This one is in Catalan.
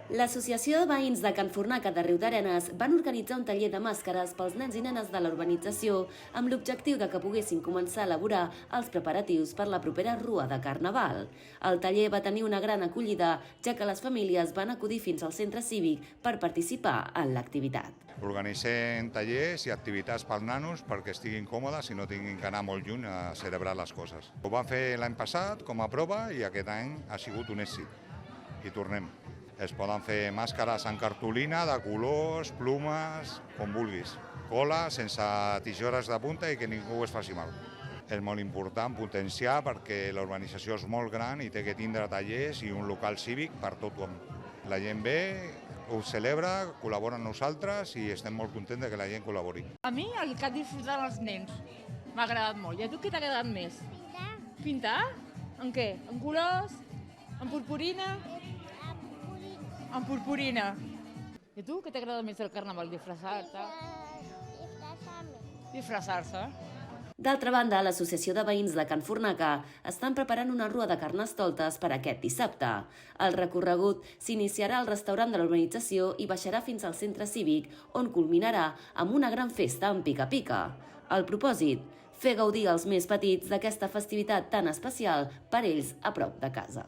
L'Associació de Veïns de Can Fornaca de Riudarenes van organitzar un taller de màscares pels nens i nenes de la urbanització amb l'objectiu de que poguessin començar a elaborar els preparatius per la propera Rua de Carnaval. El taller va tenir una gran acollida, ja que les famílies van acudir fins al centre cívic per participar en l'activitat. Organitzem tallers i activitats pels nanos perquè estiguin còmodes i no tinguin que anar molt lluny a celebrar les coses. Ho vam fer l'any passat com a prova i aquest any ha sigut un èxit i tornem. Es poden fer màscares en cartolina, de colors, plumes, com vulguis. Cola, sense tisores de punta i que ningú es faci mal. És molt important potenciar perquè la urbanització és molt gran i té que tindre tallers i un local cívic per tothom. La gent ve, ho celebra, col·labora amb nosaltres i estem molt contents que la gent col·labori. A mi el que han disfrutat els nens m'ha agradat molt. I a tu què t'ha agradat més? Pintar. Pintar? En què? En colors? En purpurina? En purpurina. I tu què t'ha agradat més del carnaval? Disfressar-te? Disfressar-se. D'altra banda, l'Associació de Veïns de Can Fornaca estan preparant una rua de carnestoltes per aquest dissabte. El recorregut s'iniciarà al restaurant de la urbanització i baixarà fins al centre cívic, on culminarà amb una gran festa en pica-pica. El propòsit, fer gaudir els més petits d'aquesta festivitat tan especial per ells a prop de casa.